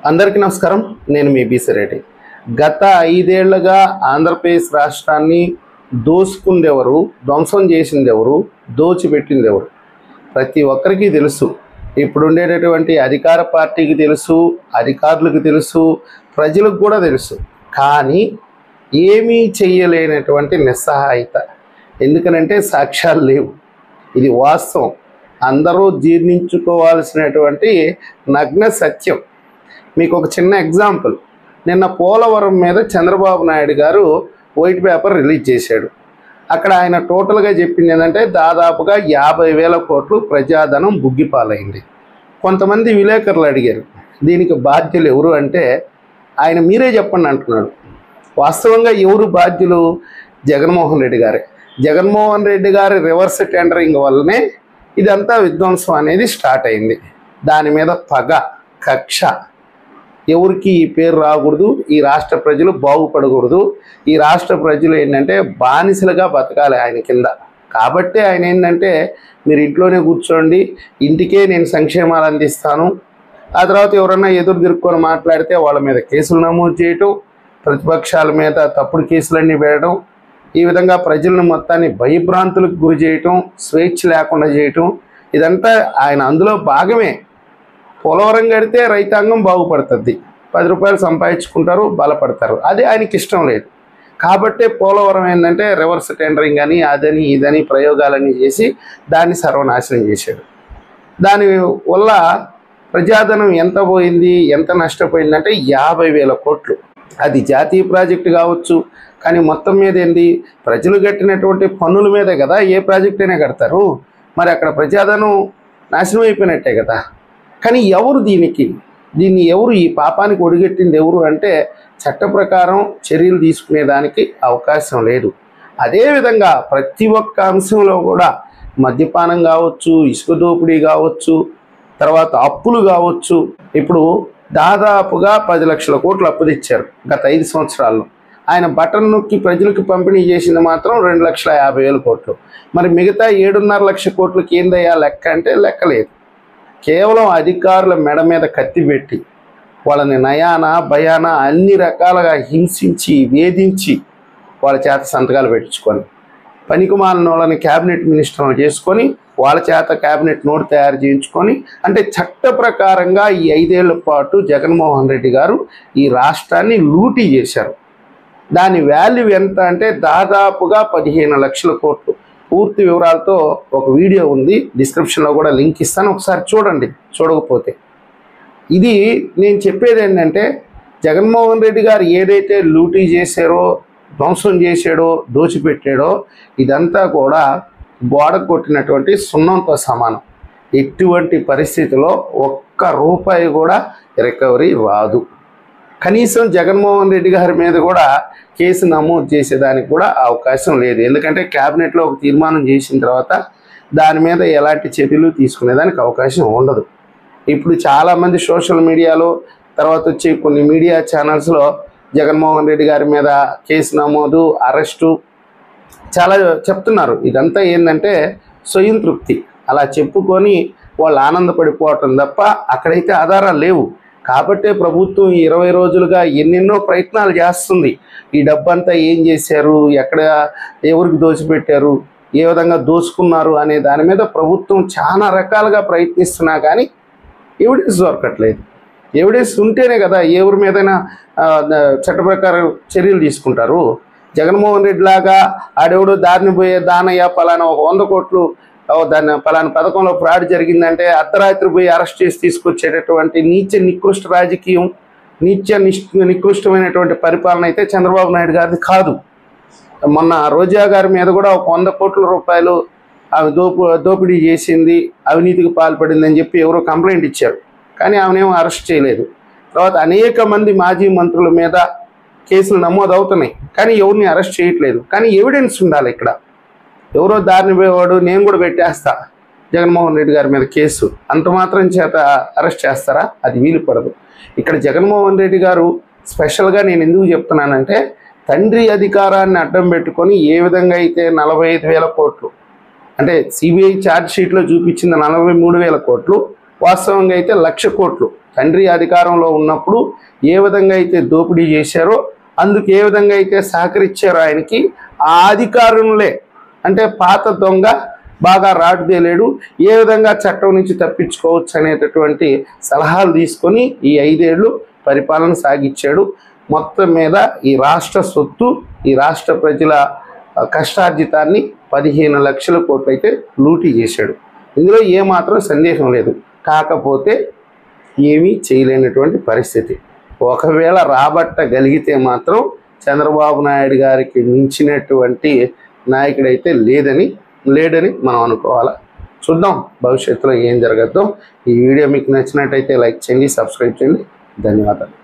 అందరికీ నమస్కారం. నేను మీ బీసీ రెడ్డి. గత 5 ఏళ్లుగా ఆంధ్రప్రదేశ్ రాష్ట్రాన్ని దోసుకుందెవరు, ధ్వంసం చేసిందెవరు, దోచిపెట్టిందెవరు ప్రతి ఒక్కరికి తెలుసు. ఇప్పుడు ఉండేటటువంటి అధికార పార్టీకి తెలుసు, అధికారులకు తెలుసు, ప్రజలకు కూడా తెలుసు. కానీ ఏమీ చెయ్యలేనటువంటి నిస్సహాయత. ఎందుకనంటే సాక్ష్యాలు లేవు. ఇది వాస్తవం, అందరూ జీర్ణించుకోవాల్సినటువంటి నగ్న సత్యం. మీకు ఒక చిన్న ఎగ్జాంపుల్. నిన్న పోలవరం మీద చంద్రబాబు నాయుడు గారు వైట్ పేపర్ రిలీజ్ చేశాడు. అక్కడ ఆయన టోటల్గా చెప్పింది ఏంటంటే దాదాపుగా 50,000 కోట్లు ప్రజాధనం బుగ్గిపాలైంది. కొంతమంది విలేకరులు అడిగారు, దీనికి బాధ్యులు ఎవరు అంటే ఆయన మీరే చెప్పండి అంటున్నాడు. వాస్తవంగా ఎవరు బాధ్యులు? జగన్మోహన్ రెడ్డి గారే. జగన్మోహన్ రెడ్డి గారి రివర్స్ టెండరింగ్ వల్లనే ఇదంతా విధ్వంసం అనేది స్టార్ట్ అయింది. దాని మీద పగ, కక్ష. ఎవరికి ఈ పేరు రాకూడదు, ఈ రాష్ట్ర ప్రజలు బాగుపడకూడదు, ఈ రాష్ట్ర ప్రజలు ఏంటంటే బానిసలుగా బతకాలి ఆయన కింద. కాబట్టి ఆయన ఏంటంటే మీరు ఇంట్లోనే కూర్చోండి, ఇంటికే నేను సంక్షేమాలు అందిస్తాను, ఆ తర్వాత ఎవరన్నా ఎదురు తిరుక్కొని మాట్లాడితే వాళ్ళ మీద కేసులు నమోదు చేయటం, ప్రతిపక్షాల మీద తప్పుడు కేసులన్నీ వేయడం, ఈ విధంగా ప్రజలను మొత్తాన్ని భయభ్రాంతులకు గురి చేయటం, స్వేచ్ఛ లేకుండా చేయటం, ఇదంతా ఆయన అందులో భాగమే. పోలవరం కడితే రైతాంగం బాగుపడుతుంది, 10 రూపాయలు సంపాదించుకుంటారు, బలపడతారు. అది ఆయనకి ఇష్టం లేదు. కాబట్టే పోలవరం ఏంటంటే రివర్స్ టెండరింగ్ అని అదని ఇదని ప్రయోగాలన్నీ చేసి దాన్ని సర్వనాశనం చేశాడు. దాని వల్ల ప్రజాధనం ఎంత పోయింది, ఎంత నష్టపోయిందంటే 50,000 కోట్లు. అది జాతీయ ప్రాజెక్టు కావచ్చు, కానీ మొత్తం మీద ఏంది, ప్రజలు కట్టినటువంటి పన్నుల మీదే కదా ఏ ప్రాజెక్ట్ అయినా కడతారు. మరి అక్కడ ప్రజాధనం నాశనం అయిపోయినట్టే కదా. కానీ ఎవరు దీన్ని ఎవరు ఈ పాపానికి ఒడిగట్టింది ఎవరు అంటే చట్ట ప్రకారం చర్యలు తీసుకునేదానికి అవకాశం లేదు. అదేవిధంగా ప్రతి ఒక్క అంశంలో కూడా మద్యపానం కావచ్చు, ఇసుక దోపిడీ కావచ్చు, తర్వాత అప్పులు కావచ్చు. ఇప్పుడు దాదాపుగా 10 లక్షల కోట్లు అప్పు తెచ్చారు గత 5 సంవత్సరాల్లో. ఆయన బటన్ నొక్కి ప్రజలకు పంపిణీ చేసింది మాత్రం 2,50,000 కోట్లు. మరి మిగతా 7.5 లక్షల కోట్లకి ఏందయ్యా లెక్క అంటే లెక్కలేదు. కేవలం అధికారుల మెడ మీద కత్తి పెట్టి వాళ్ళని నయాన భయాన అన్ని రకాలుగా హింసించి వేధించి వాళ్ళ చేత సంతకాలు పెట్టించుకొని పనికిమాలిన వాళ్ళని క్యాబినెట్ మినిస్టర్లు చేసుకొని వాళ్ళ చేత క్యాబినెట్ నోటు తయారు చేయించుకొని, అంటే చట్ట ప్రకారంగా ఈ 5 ఏళ్ల పాటు జగన్మోహన్ రెడ్డి గారు ఈ రాష్ట్రాన్ని లూటీ చేశారు. దాని వాల్యూ ఎంత అంటే దాదాపుగా 15 లక్షల కోట్లు. పూర్తి వివరాలతో ఒక వీడియో ఉంది, డిస్క్రిప్షన్లో కూడా లింక్ ఇస్తాను, ఒకసారి చూడండి చూడకపోతే. ఇది నేను చెప్పేది ఏంటంటే జగన్మోహన్ రెడ్డి గారు ఏదైతే లూటీ చేశారో, ధ్వంసం చేశాడో, దోచిపెట్టాడో ఇదంతా కూడా గోడకు కొట్టినటువంటి సున్నంతో సమానం. ఎటువంటి పరిస్థితిలో ఒక్క రూపాయి కూడా రికవరీ రాదు. కనీసం జగన్మోహన్ రెడ్డి గారి మీద కూడా కేసు నమోదు చేసేదానికి కూడా అవకాశం లేదు. ఎందుకంటే క్యాబినెట్లో ఒక తీర్మానం చేసిన తర్వాత దాని మీద ఎలాంటి చర్యలు తీసుకునేదానికి అవకాశం ఉండదు. ఇప్పుడు చాలామంది సోషల్ మీడియాలో, తర్వాత వచ్చి కొన్ని మీడియా ఛానల్స్లో జగన్మోహన్ రెడ్డి గారి మీద కేసు నమోదు, అరెస్టు చాలా చెప్తున్నారు. ఇదంతా ఏంటంటే స్వయం తృప్తి. అలా చెప్పుకొని వాళ్ళు ఆనందపడిపోవటం తప్ప అక్కడైతే ఆధారాలు లేవు. కాబట్టే ప్రభుత్వం 20 రోజులుగా ఎన్నెన్నో ప్రయత్నాలు చేస్తుంది. ఈ డబ్బంతా ఏం చేశారు, ఎక్కడ ఎవరికి దోచిపెట్టారు, ఏ విధంగా దోచుకున్నారు అనే దాని మీద ప్రభుత్వం చాలా రకాలుగా ప్రయత్నిస్తున్నా కానీ ఎవిడెన్స్ దొరకట్లేదు. ఎవిడెన్స్ ఉంటేనే కదా ఎవరి మీదైనా చట్ట ప్రకారం చర్యలు తీసుకుంటారు. జగన్మోహన్ రెడ్డి లాగా ఆడెవడో దారిని పోయే దానయ్య పలానా 100 కోట్లు దాన్ని పలానా పథకంలో ఫ్రాడ్ జరిగిందంటే అర్ధరాత్రి పోయి అరెస్ట్ చేసి తీసుకొచ్చేటటువంటి నికృష్ట రాజకీయం, నికృష్టమైనటువంటి పరిపాలన అయితే చంద్రబాబు నాయుడు గారిది కాదు. మొన్న రోజా గారి మీద కూడా 100 కోట్ల రూపాయలు ఆమె దోపిడీ చేసింది, అవినీతికి పాల్పడిందని చెప్పి ఎవరో కంప్లైంట్ ఇచ్చారు, కానీ ఆమెనేమో అరెస్ట్ చేయలేదు. తర్వాత అనేక మంది మాజీ మంత్రుల మీద కేసులు నమోదు అవుతున్నాయి, కానీ ఎవరిని అరెస్ట్ చేయట్లేదు. కానీ ఎవిడెన్స్ ఉండాలి. ఇక్కడ ఎవరో దారిని పోయేవాడు నేను కూడా పెట్టేస్తా జగన్మోహన్ రెడ్డి గారి మీద కేసు అంత మాత్రం చేత అరెస్ట్ చేస్తారా? అది వీలు పడదు. ఇక్కడ జగన్మోహన్ రెడ్డి గారు స్పెషల్గా నేను ఎందుకు చెప్తున్నానంటే తండ్రి అధికారాన్ని అడ్డం పెట్టుకొని ఏ విధంగా అయితే 45,000 కోట్లు, అంటే సిబిఐ ఛార్జ్ షీట్లో చూపించిన 43,000 కోట్లు, వాస్తవంగా అయితే 1,00,000 కోట్లు తండ్రి అధికారంలో ఉన్నప్పుడు ఏ విధంగా అయితే దోపిడీ చేశారో అందుకు ఏ విధంగా అయితే సహకరించారో ఆయనకి ఆ అధికారులే అంటే పాత దొంగ బాగా రాటుదేలేడు ఏ విధంగా చట్టం నుంచి తప్పించుకోవచ్చు అనేటటువంటి సలహాలు తీసుకొని ఈ 5 ఏళ్ళు పరిపాలన సాగించాడు. మొత్తం మీద ఈ రాష్ట్ర సొత్తు ఈ రాష్ట్ర ప్రజల కష్టార్జితాన్ని 15 లక్షల కోట్లు అయితే లూటీ చేశాడు. ఇందులో ఏమాత్రం సందేహం లేదు. కాకపోతే ఏమీ చేయలేనటువంటి పరిస్థితి. ఒకవేళ రాబట్టగలిగితే మాత్రం చంద్రబాబు నాయుడు గారికి మించినటువంటి నాయకుడైతే లేడని మనం అనుకోవాలా. చూద్దాం భవిష్యత్తులో ఏం జరగద్దో. ఈ వీడియో మీకు నచ్చినట్టయితే లైక్ చేయండి, సబ్స్క్రైబ్ చేయండి. ధన్యవాదాలు.